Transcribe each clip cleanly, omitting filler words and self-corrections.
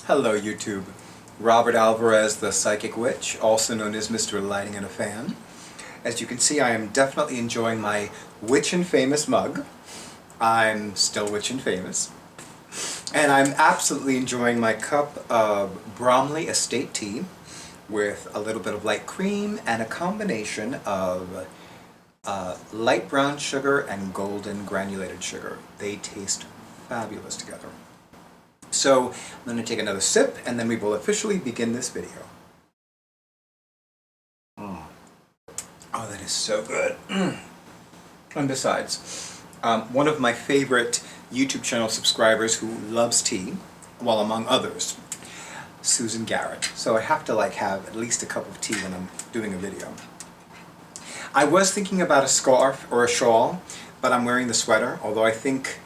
Hello YouTube. Robert Alvarez, the Psychic Witch, also known as Mr. Lighting and a Fan. As you can see, I am definitely enjoying my Witch and Famous mug. I'm still Witch and Famous. And I'm absolutely enjoying my cup of Bromley Estate Tea with a little bit of light cream and a combination of light brown sugar and golden granulated sugar. They taste fabulous together. So I'm going to take another sip and then we will officially begin this video. Oh, that is so good. And besides, one of my favorite YouTube channel subscribers who loves tea, well, among others, Susan Garrett. So I have to have at least a cup of tea when I'm doing a video. I was thinking about a scarf or a shawl, but I'm wearing the sweater, although I think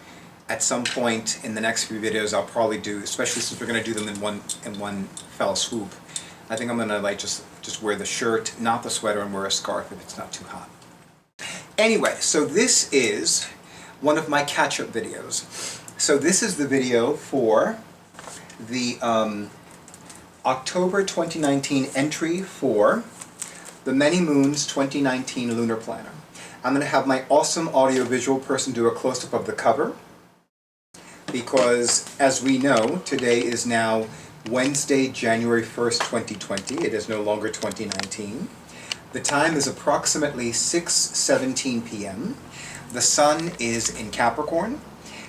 at some point in the next few videos I'll probably do, especially since we're going to do them in one fell swoop, I think I'm going to just wear the shirt, not the sweater, and wear a scarf if it's not too hot. Anyway, so this is one of my catch-up videos. So this is the video for the October 2019 entry for the Many Moons 2019 Lunar Planner. I'm going to have my awesome audiovisual person do a close-up of the cover, because as we know, today is now Wednesday, January 1st, 2020. It is no longer 2019. The time is approximately 6:17 p.m. The sun is in Capricorn,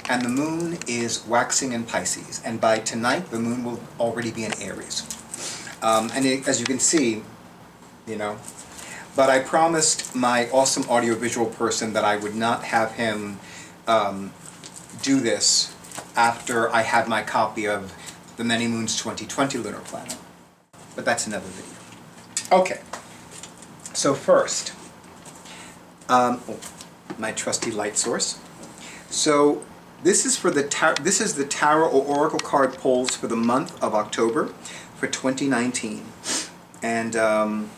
and the moon is waxing in Pisces. And by tonight, the moon will already be in Aries. As you can see, but I promised my awesome audiovisual person that I would not have him do this after I had my copy of the Many Moons 2020 Lunar Planner. But that's another video. Okay, so first, my trusty light source. So this is for the tarot or oracle card pulls for the month of October for 2019, and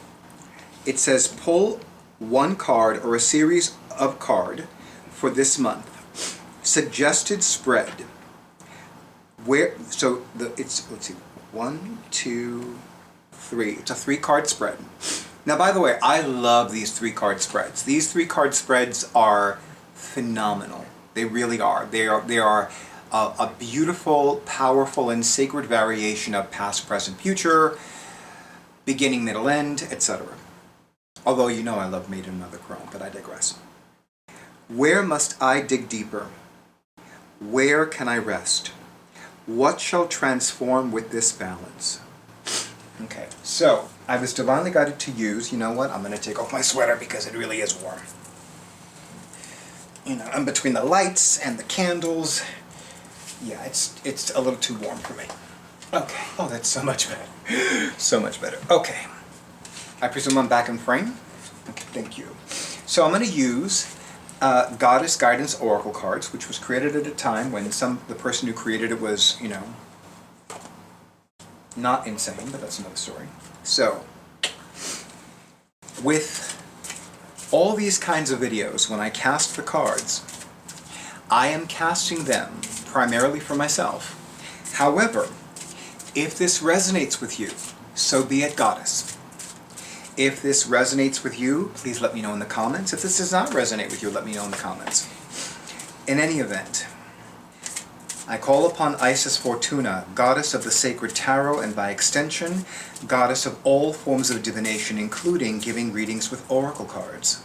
it says pull one card or a series of card for this month. Suggested spread. Let's see, 1, 2, 3. It's a 3-card spread. Now, by the way, I love these 3-card spreads. These 3-card spreads are phenomenal. They really are. They are a beautiful, powerful, and sacred variation of past, present, future, beginning, middle, end, etc. Although you know I love Made in Mother Chrome, but I digress. Where must I dig deeper? Where can I rest? What shall transform with this balance? Okay, so I was divinely guided to use, you know what, I'm going to take off my sweater because it really is warm. I'm between the lights and the candles. Yeah, it's a little too warm for me. Okay, oh, that's so much better. So much better. Okay, I presume I'm back in frame? Okay, thank you. So I'm going to use Goddess Guidance Oracle cards, which was created at a time when the person who created it was, not insane, but that's another story. So, with all these kinds of videos, when I cast the cards, I am casting them primarily for myself. However, if this resonates with you, so be it, Goddess. If this resonates with you, please let me know in the comments. If this does not resonate with you, let me know in the comments. In any event, I call upon Isis Fortuna, goddess of the sacred tarot, and by extension, goddess of all forms of divination, including giving readings with oracle cards.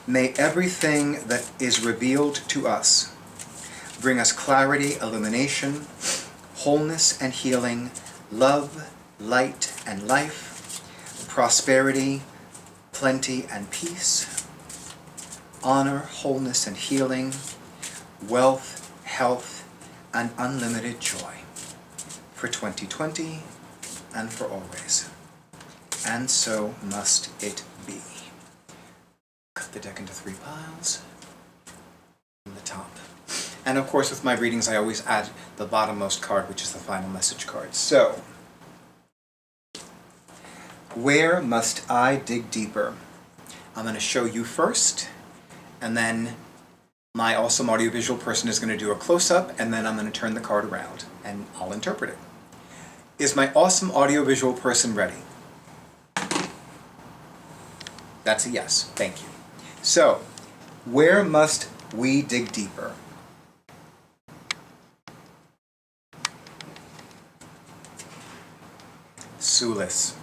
May everything that is revealed to us bring us clarity, illumination, wholeness and healing, love, light and life, prosperity, plenty and peace, honor, wholeness and healing, wealth, health, and unlimited joy for 2020 and for always. And so must it be. Cut the deck into 3 piles from the top. And of course, with my readings, I always add the bottommost card, which is the final message card. So, where must I dig deeper? I'm going to show you first, and then my awesome audiovisual person is going to do a close-up, and then I'm going to turn the card around, and I'll interpret it. Is my awesome audiovisual person ready? That's a yes. Thank you. So, where must we dig deeper? Sulis.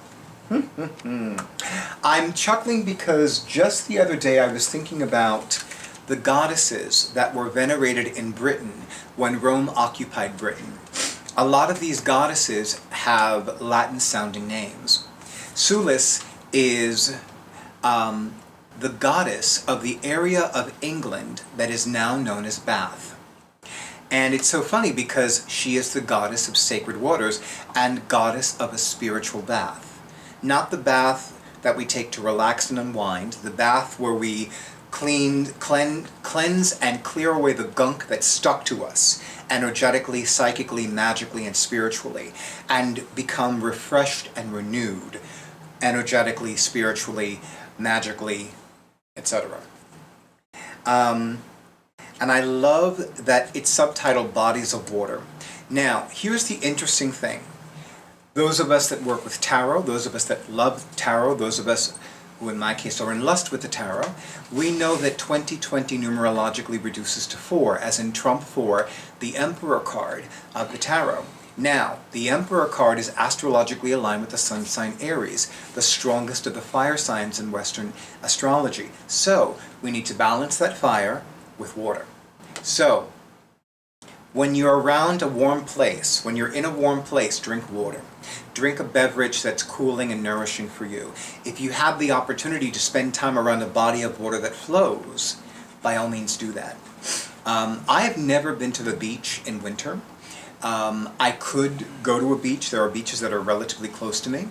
I'm chuckling because just the other day I was thinking about the goddesses that were venerated in Britain when Rome occupied Britain. A lot of these goddesses have Latin-sounding names. Sulis is the goddess of the area of England that is now known as Bath. And it's so funny because she is the goddess of sacred waters and goddess of a spiritual bath. Not the bath that we take to relax and unwind, the bath where we cleanse and clear away the gunk that's stuck to us, energetically, psychically, magically, and spiritually, and become refreshed and renewed, energetically, spiritually, magically, etc. And I love that it's subtitled Bodies of Water. Now, here's the interesting thing. Those of us that work with tarot, those of us that love tarot, those of us who in my case are in lust with the tarot, we know that 2020 numerologically reduces to 4, as in Trump 4, the Emperor card of the tarot. Now, the Emperor card is astrologically aligned with the sun sign Aries, the strongest of the fire signs in Western astrology. So, we need to balance that fire with water. So, when you're around a warm place, when you're in a warm place, drink water. Drink a beverage that's cooling and nourishing for you. If you have the opportunity to spend time around a body of water that flows, by all means do that. I have never been to the beach in winter. I could go to a beach. There are beaches that are relatively close to me.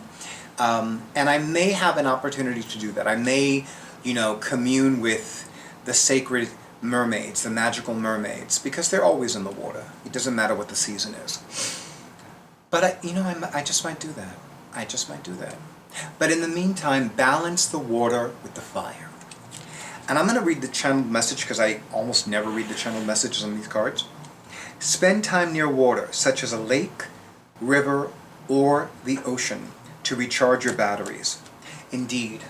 And I may have an opportunity to do that. I may, commune with the sacred mermaids, the magical mermaids, because they're always in the water. It doesn't matter what the season is. But I just might do that. I just might do that. But in the meantime, balance the water with the fire. And I'm going to read the channeled message because I almost never read the channeled messages on these cards. Spend time near water, such as a lake, river, or the ocean, to recharge your batteries. Indeed,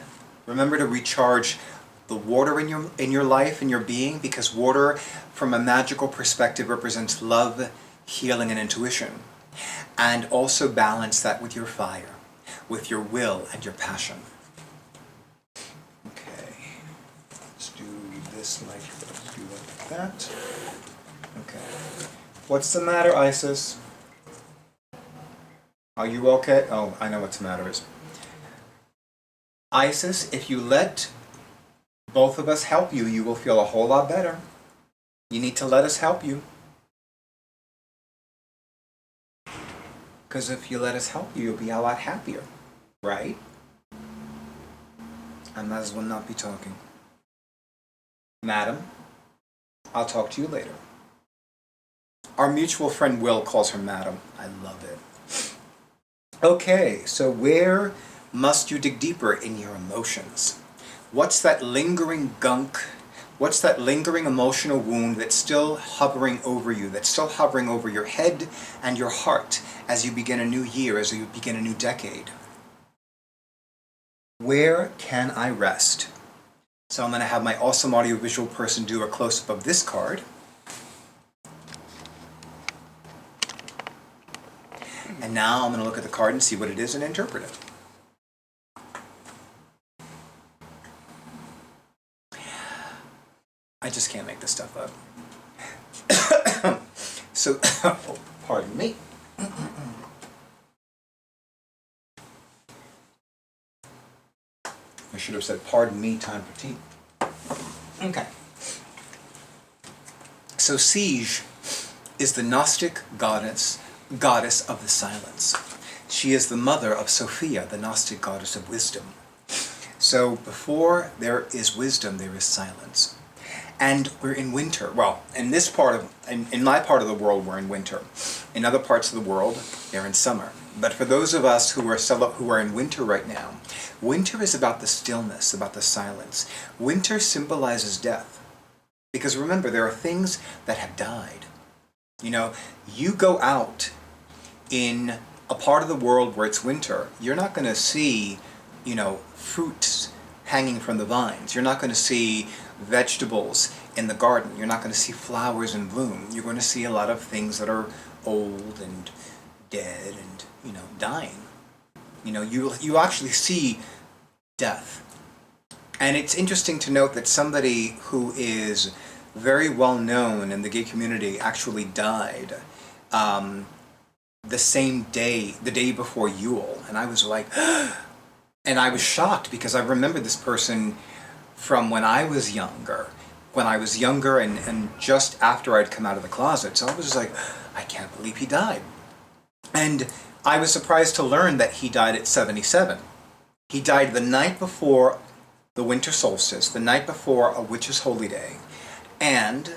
remember to recharge the water in your life, in your being, because water, from a magical perspective, represents love, healing, and intuition. And also balance that with your fire, with your will and your passion. Okay, let's do this like that. Okay. What's the matter, Isis? Are you okay? Oh, I know what's the matter is. Isis, if you let both of us help you, you will feel a whole lot better. You need to let us help you. Because if you let us help you, you'll be a lot happier, right? I might as well not be talking. Madam, I'll talk to you later. Our mutual friend Will calls her Madam. I love it. Okay, so where must you dig deeper in your emotions? What's that lingering gunk? What's that lingering emotional wound that's still hovering over you, that's still hovering over your head and your heart as you begin a new year, as you begin a new decade? Where can I rest? So I'm going to have my awesome audiovisual person do a close-up of this card. And now I'm going to look at the card and see what it is and interpret it. I just can't make this stuff up. So, oh, pardon me. I should have said, pardon me, time for tea. Okay. So Siege is the Gnostic goddess of the silence. She is the mother of Sophia, the Gnostic goddess of wisdom. So before there is wisdom, there is silence. And we're in winter. Well, in my part of the world, we're in winter. In other parts of the world, they're in summer. But for those of us who are in winter right now, winter is about the stillness, about the silence. Winter symbolizes death. Because remember, there are things that have died. You go out in a part of the world where it's winter, you're not going to see, fruits hanging from the vines. You're not going to see vegetables in the garden. You're not going to see flowers in bloom. You're going to see a lot of things that are old and dead and, dying. You actually see death. And it's interesting to note that somebody who is very well known in the gay community actually died the same day, the day before Yule. And I was like, and I was shocked because I remember this person from when I was younger. And just after I'd come out of the closet. So I was just like, I can't believe he died. And I was surprised to learn that he died at 77. He died the night before the winter solstice, the night before a witch's holy day, and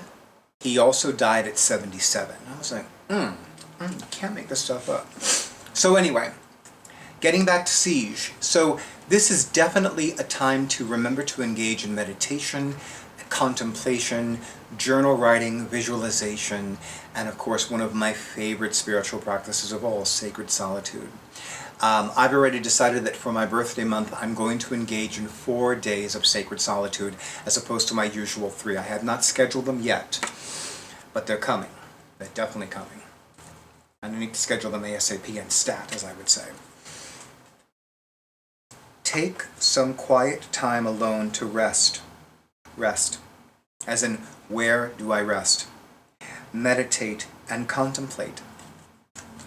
he also died at 77. I was like, you can't make this stuff up. So anyway, getting back to Siege. So this is definitely a time to remember to engage in meditation, contemplation, journal writing, visualization, and of course one of my favorite spiritual practices of all, sacred solitude. I've already decided that for my birthday month I'm going to engage in 4 days of sacred solitude as opposed to my usual 3. I have not scheduled them yet, but they're coming. They're definitely coming. I need to schedule them ASAP and stat, as I would say. Take some quiet time alone to rest. Rest. As in, where do I rest? Meditate and contemplate.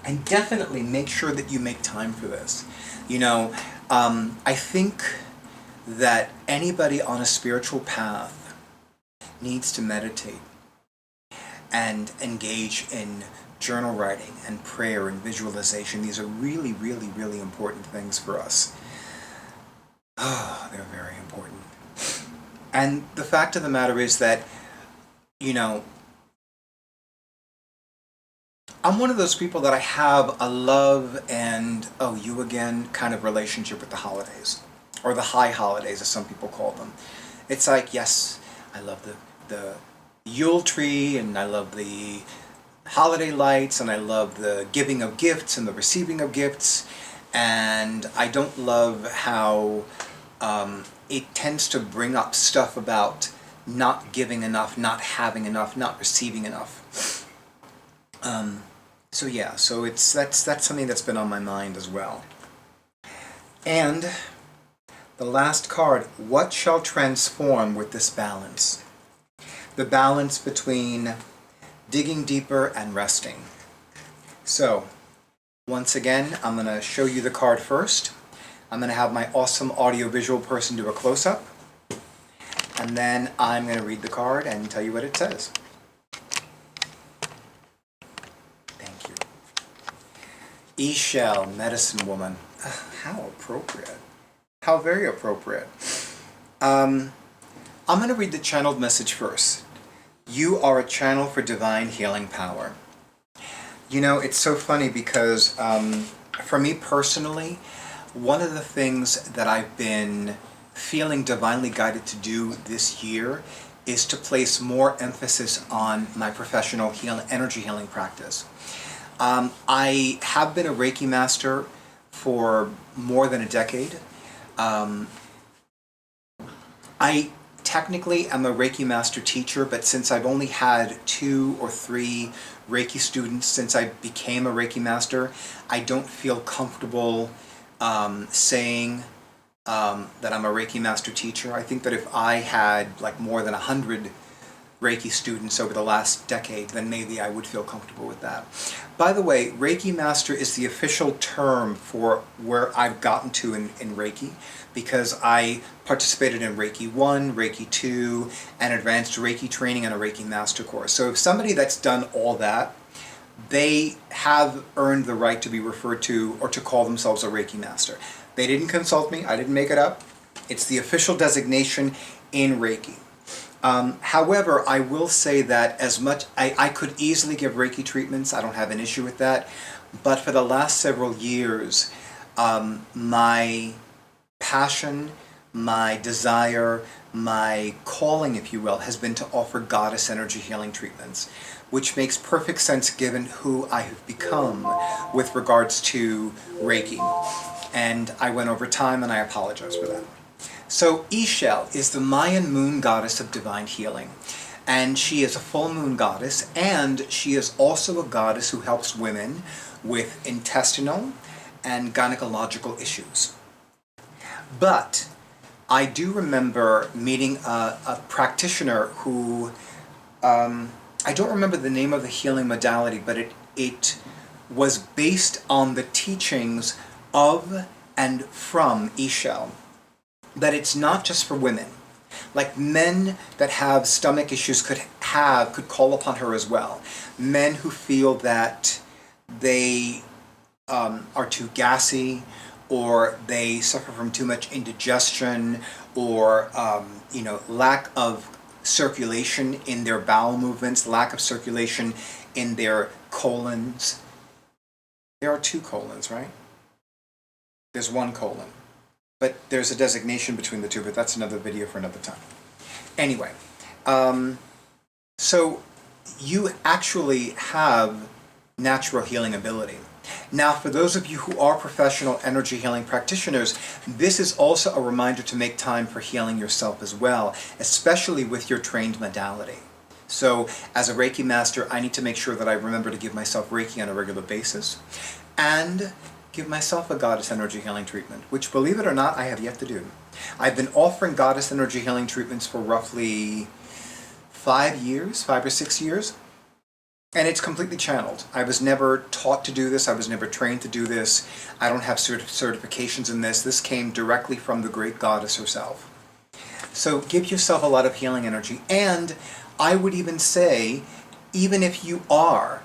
And definitely make sure that you make time for this. I think that anybody on a spiritual path needs to meditate and engage in journal writing and prayer and visualization. These are really, really, really important things for us. Oh, they're very important. And the fact of the matter is that, I'm one of those people that I have a love and, oh, you again kind of relationship with the holidays. Or the high holidays, as some people call them. It's like, yes, I love the Yule tree, and I love the holiday lights, and I love the giving of gifts and the receiving of gifts. And I don't love how it tends to bring up stuff about not giving enough, not having enough, not receiving enough. So that's something that's been on my mind as well. And the last card, what shall transform with this balance? The balance between digging deeper and resting. So, once again, I'm going to show you the card first. I'm going to have my awesome audiovisual person do a close-up. And then I'm going to read the card and tell you what it says. Thank you. Eshell, Medicine Woman. How appropriate. How very appropriate. I'm going to read the channeled message first. You are a channel for divine healing power. It's so funny because for me personally, one of the things that I've been feeling divinely guided to do this year is to place more emphasis on my professional energy healing practice. I have been a Reiki master for more than a decade. I technically am a Reiki master teacher, but since I've only had 2 or 3 Reiki students since I became a Reiki master, I don't feel comfortable saying that I'm a Reiki master teacher. I think that if I had more than 100 Reiki students over the last decade, then maybe I would feel comfortable with that. By the way, Reiki Master is the official term for where I've gotten to in Reiki, because I participated in Reiki 1, Reiki 2, and Advanced Reiki Training and a Reiki Master course. So if somebody that's done all that, they have earned the right to be referred to or to call themselves a Reiki Master. They didn't consult me, I didn't make it up. It's the official designation in Reiki. However, I will say that as much, I could easily give Reiki treatments, I don't have an issue with that, but for the last several years, my passion, my desire, my calling, if you will, has been to offer goddess energy healing treatments. which makes perfect sense given who I have become with regards to Reiki. And I went over time and I apologize for that. So Ixchel is the Mayan moon goddess of divine healing. And she is a full moon goddess, and she is also a goddess who helps women with intestinal and gynecological issues. But I do remember meeting a practitioner who, I don't remember the name of the healing modality, but it was based on the teachings of and from Ixchel, that it's not just for women. Like men that have stomach issues could call upon her as well. Men who feel that they are too gassy, or they suffer from too much indigestion, or lack of circulation in their bowel movements, lack of circulation in their colons. There are 2 colons, right? There's 1 colon. But there's a designation between the 2, but that's another video for another time. Anyway, so you actually have natural healing ability. Now, for those of you who are professional energy healing practitioners, this is also a reminder to make time for healing yourself as well, especially with your trained modality. So, as a Reiki master, I need to make sure that I remember to give myself Reiki on a regular basis, and give myself a goddess energy healing treatment, which, believe it or not, I have yet to do. I've been offering goddess energy healing treatments for roughly 5 or 6 years, and it's completely channeled. I was never taught to do this. I was never trained to do this. I don't have certifications in this. This came directly from the great goddess herself. So give yourself a lot of healing energy, and I would even say, even if you are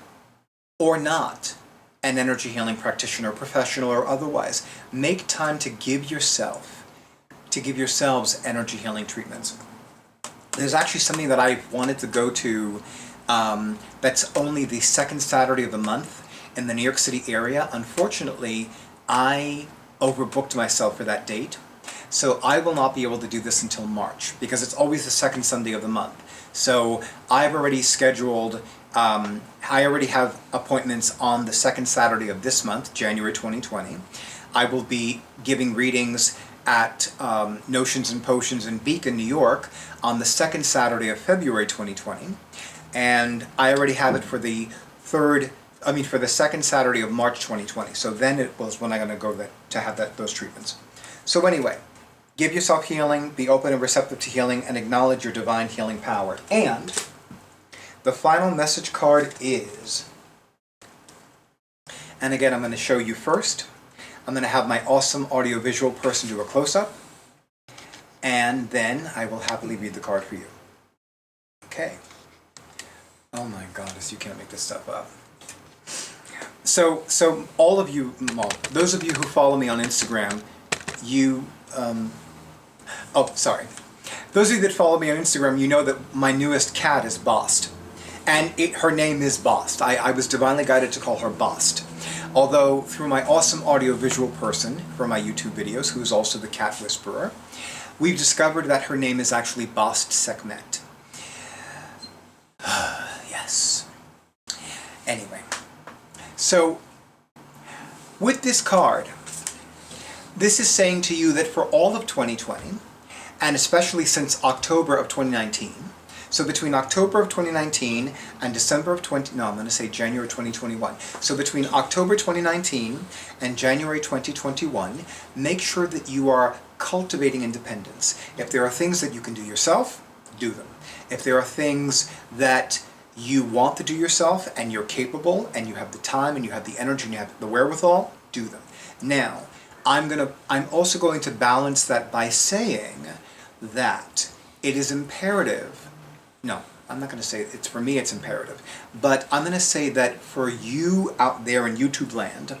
or not an energy healing practitioner, professional or otherwise, make time to give yourselves energy healing treatments. There's actually something that I wanted to go to that's only the 2nd Saturday of the month in the New York City area. Unfortunately, I overbooked myself for that date, so I will not be able to do this until March, because it's always the 2nd Sunday of the month. So I've already scheduled, I already have appointments on the 2nd Saturday of this month, January 2020. I will be giving readings at Notions and Potions in Beacon, New York on the 2nd Saturday of February 2020. And I already have it for the 2nd Saturday of March 2020. So then it was when I'm going to go to have those treatments. So anyway, give yourself healing, be open and receptive to healing, and acknowledge your divine healing power. And the final message card is, and again, I'm going to show you first. I'm going to have my awesome audiovisual person do a close-up, and then I will happily read the card for you. Okay. Oh my goddess, you can't make this stuff up. So all of you, well, those of you who follow me on Instagram, those of you that follow me on Instagram, you know that my newest cat is Bost. And her name is Bost. I was divinely guided to call her Bost. Although, through my awesome audiovisual person for my YouTube videos, who's also the cat whisperer, we've discovered that her name is actually Bost Sekhmet. Yes. Anyway. So, with this card, this is saying to you that for all of 2020, and especially since October of 2019, so between October of 2019 and December of January 2021. So between October 2019 and January 2021, make sure that you are cultivating independence. If there are things that you can do yourself, do them. If there are things that you want to do yourself and you're capable and you have the time and you have the energy and you have the wherewithal, do them. Now, I'm also going to balance that by saying that it is imperative. No, I'm not going to say it's for me, it's imperative. But I'm going to say that for you out there in YouTube land,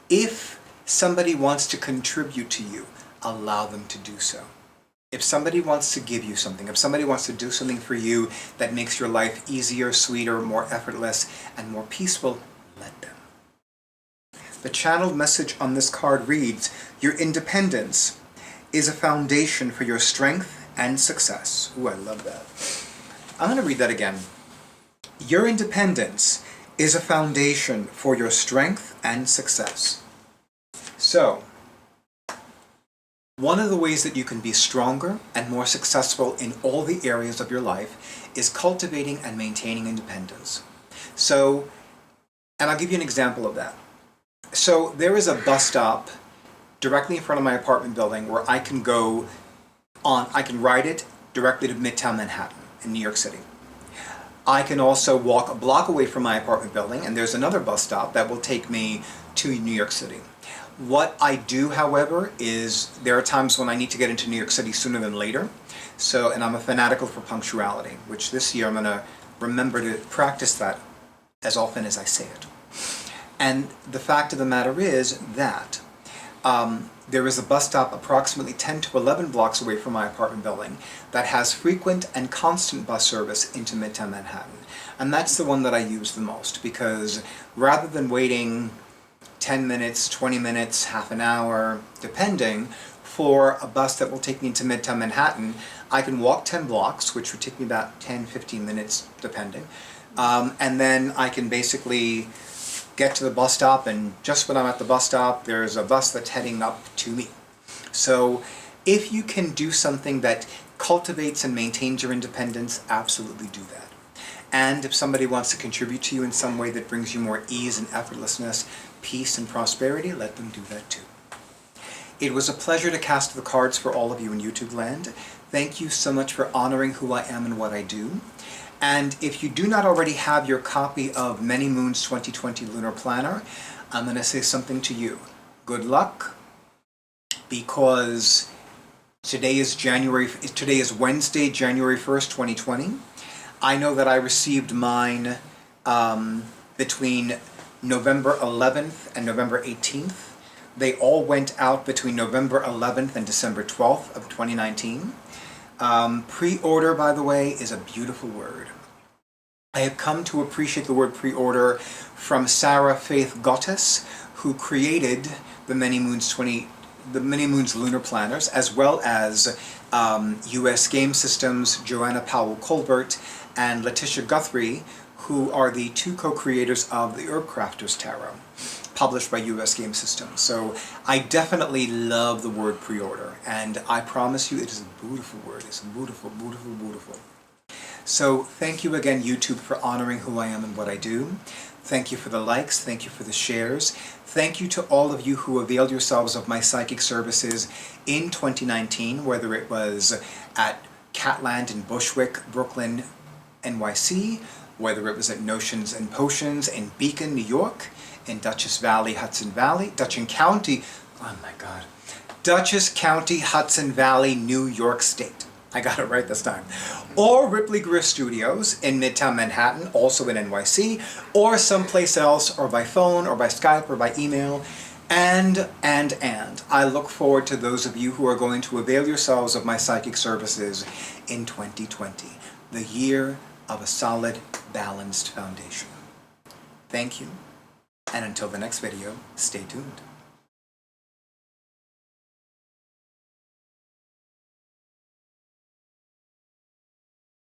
if somebody wants to contribute to you, allow them to do so. If somebody wants to give you something, if somebody wants to do something for you that makes your life easier, sweeter, more effortless, and more peaceful, let them. The channeled message on this card reads, your independence is a foundation for your strength and success. Ooh, I love that. I'm going to read that again. Your independence is a foundation for your strength and success. So, one of the ways that you can be stronger and more successful in all the areas of your life is cultivating and maintaining independence. So, and I'll give you an example of that. So there is a bus stop directly in front of my apartment building where I can ride it directly to Midtown Manhattan in New York City. I can also walk a block away from my apartment building and there's another bus stop that will take me to New York City. What I do, however, is there are times when I need to get into New York City sooner than later. So, and I'm a fanatical for punctuality, which this year I'm going to remember to practice that as often as I say it. And the fact of the matter is that there is a bus stop approximately 10 to 11 blocks away from my apartment building that has frequent and constant bus service into Midtown Manhattan. And that's the one that I use the most because rather than waiting 10 minutes, 20 minutes, half an hour, depending, for a bus that will take me into Midtown Manhattan, I can walk 10 blocks, which would take me about 10, 15 minutes, depending. And then I can basically get to the bus stop, and just when I'm at the bus stop, there's a bus that's heading up to me. So if you can do something that cultivates and maintains your independence, absolutely do that. And if somebody wants to contribute to you in some way that brings you more ease and effortlessness, peace and prosperity, let them do that too. It was a pleasure to cast the cards for all of you in YouTube land. Thank you so much for honoring who I am and what I do. And if you do not already have your copy of Many Moons 2020 Lunar Planner, I'm going to say something to you. Good luck, because today is Wednesday, January 1st, 2020. I know that I received mine between November 11th and November 18th. They all went out between November 11th and December 12th of 2019. Pre-order, by the way, is a beautiful word. I have come to appreciate the word pre-order from Sarah Faith Gottes, who created the Many Moons Lunar Planners, as well as US Game Systems, Joanna Powell Colbert, and Letitia Guthrie, who are the two co-creators of the Herb Crafters Tarot, published by US Game Systems. So I definitely love the word pre-order, and I promise you it is a beautiful word. It's beautiful, beautiful, beautiful. So thank you again, YouTube, for honoring who I am and what I do. Thank you for the likes, thank you for the shares. Thank you to all of you who availed yourselves of my psychic services in 2019, whether it was at Catland in Bushwick, Brooklyn, NYC, whether it was at Notions and Potions in Beacon, New York, in Dutchess County, Hudson Valley, Dutchess County, Hudson Valley, New York State. I got it right this time. Or Ripley Griff Studios in Midtown Manhattan, also in NYC, or someplace else, or by phone, or by Skype, or by email. And I look forward to those of you who are going to avail yourselves of my psychic services in 2020, the year of a solid, balanced foundation. Thank you, and until the next video, stay tuned.